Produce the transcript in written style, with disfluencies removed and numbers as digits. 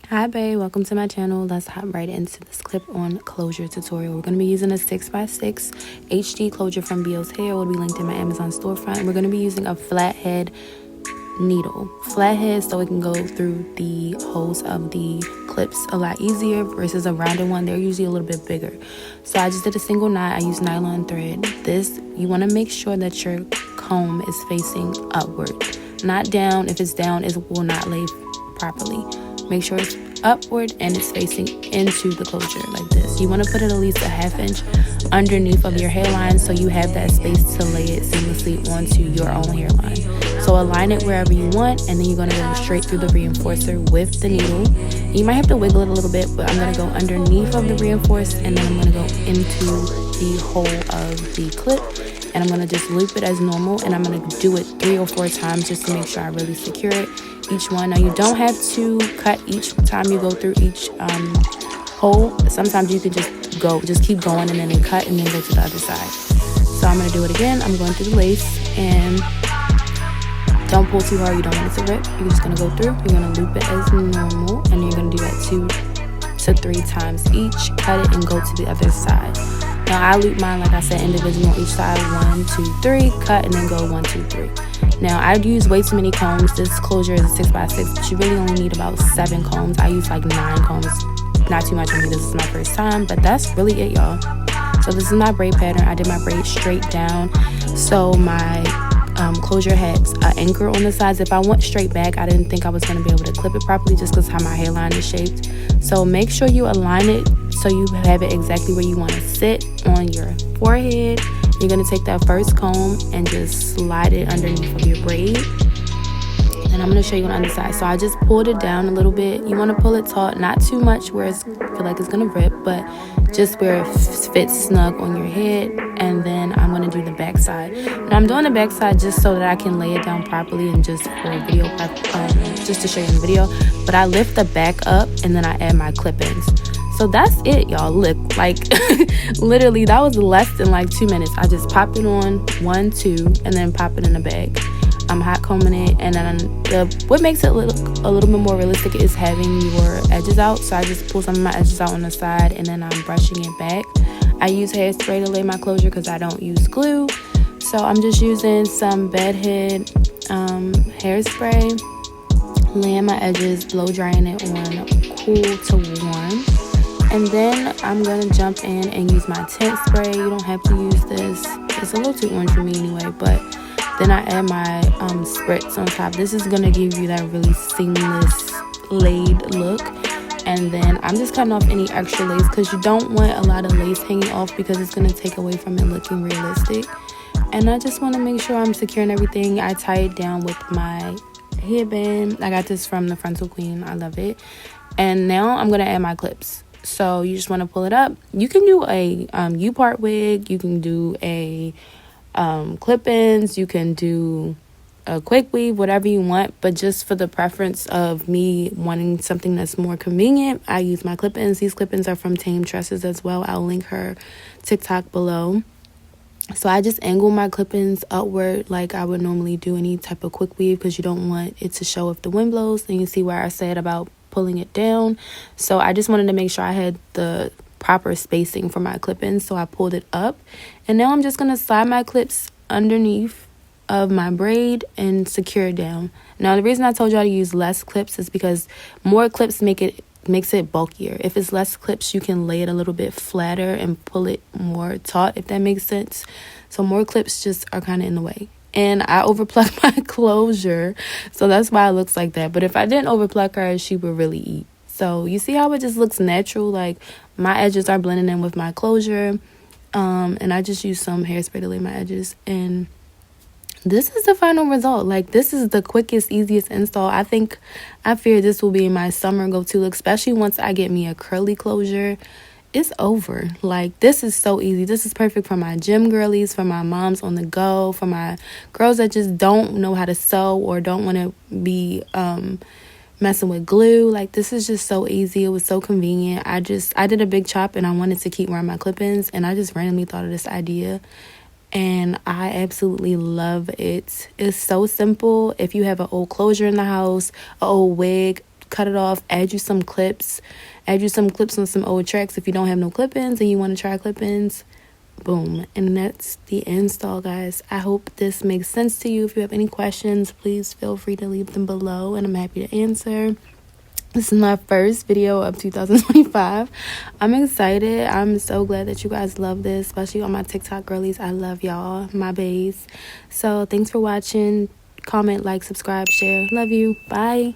Hi babe, welcome to my channel. Let's hop right into this clip on closure tutorial. We're going to be using a 6x6 HD closure from Beals Hair. It will be linked in my Amazon storefront. We're going to be using a flathead needle. Flathead so it can go through the holes of the clips a lot easier versus a rounded one. They're usually a little bit bigger. So I just did a single knot. I used nylon thread. You want to make sure that your comb is facing upward, not down. If it's down, it will not lay properly. Make sure it's upward and it's facing into the closure like this. You want to put it at least a half inch underneath of your hairline so you have that space to lay it seamlessly onto your own hairline. So align it wherever you want, and then you're going to go straight through the reinforcer with the needle. You might have to wiggle it a little bit, but I'm going to go underneath of the reinforced, and then I'm going to go into the hole of the clip, and I'm going to just loop it as normal, and I'm going to do it 3 or 4 times just to make sure I really secure it each one. Now you don't have to cut each time you go through each hole. Sometimes you can just keep going and then cut and then go to the other side. So I'm going to do it again. I'm going through the lace, and don't pull too hard. You don't want it to rip. You're just going to go through. You're going to loop it as normal, and you're going to do that 2 to 3 times each. Cut it and go to the other side. Now I loop mine, like I said, individually on each side. 1, 2, 3, cut, and then go 1, 2, 3. Now I'd use way too many combs. This closure is a 6x6, but you really only need about 7 combs. I use like 9 combs. Not too much on me. This is my first time, but that's really it, y'all. So this is my braid pattern. I did my braid straight down, so my closure had an anchor on the sides. If I went straight back, I didn't think I was going to be able to clip it properly just because how my hairline is shaped. So make sure you align it so you have it exactly where you want to sit on your forehead. You're going to take that first comb and just slide it underneath of your braid. And I'm going to show you on the underside. So I just pulled it down a little bit. You want to pull it taut, not too much where I feel like it's going to rip, but just where it fits snug on your head. And then I'm going to do the back side. Now I'm doing the back side just so that I can lay it down properly and just for a video, just to show you in the video. But I lift the back up and then I add my clip-ins. So that's it, y'all. Look, like literally that was less than like 2 minutes. I just popped it on 1, 2, and then pop it in the bag. I'm hot combing it, and then what makes it look a little bit more realistic is having your edges out. So I just pull some of my edges out on the side, and then I'm brushing it back. I use hairspray to lay my closure because I don't use glue. So I'm just using some bedhead hairspray, laying my edges, blow drying it on cool to warm. And then I'm going to jump in and use my Tint spray. You don't have to use this. It's a little too orange for me anyway, but then I add my spritz on top. This is going to give you that really seamless laid look. And then I'm just cutting off any extra lace because you don't want a lot of lace hanging off because it's going to take away from it looking realistic. And I just want to make sure I'm securing everything. I tie it down with my hairband. I got this from the Frontal Queen. I love it. And now I'm going to add my clips. So you just want to pull it up. You can do a U-part wig. You can do a clip-ins. You can do a quick weave, whatever you want. But just for the preference of me wanting something that's more convenient, I use my clip-ins. These clip-ins are from Tame Tresses as well. I'll link her TikTok below. So I just angle my clip-ins upward like I would normally do any type of quick weave because you don't want it to show if the wind blows. And you see where I said about pulling it down. So I just wanted to make sure I had the proper spacing for my clip-ins, so I pulled it up. And now I'm just going to slide my clips underneath of my braid and secure it down. Now the reason I told y'all to use less clips is because more clips makes it bulkier. If it's less clips, you can lay it a little bit flatter and pull it more taut, if that makes sense. So more clips just are kind of in the way. And I overplucked my closure, so that's why it looks like that. But if I didn't overpluck her, she would really eat. So you see how it just looks natural? Like my edges are blending in with my closure. And I just used some hairspray to lay my edges. And this is the final result. Like this is the quickest, easiest install. I fear this will be my summer go-to look, especially once I get me a curly closure. It's over. Like this is so easy. This is perfect for my gym girlies, for my moms on the go, for my girls that just don't know how to sew or don't want to be messing with glue. Like this is just so easy. It was so convenient. I did a big chop and I wanted to keep wearing my clip-ins, and I just randomly thought of this idea and I absolutely love it. It's so simple. If you have an old closure in the house, an old wig, cut it off, add you some clips on some old tracks. If you don't have no clip-ins and you want to try clip-ins, boom. And that's the install, guys. I hope this makes sense to you. If you have any questions, please feel free to leave them below and I'm happy to answer. This is my first video of 2025. I'm excited. I'm so glad that you guys love this, especially on my TikTok girlies. I love y'all, my baes. So thanks for watching. Comment, like, subscribe, share. Love you. Bye.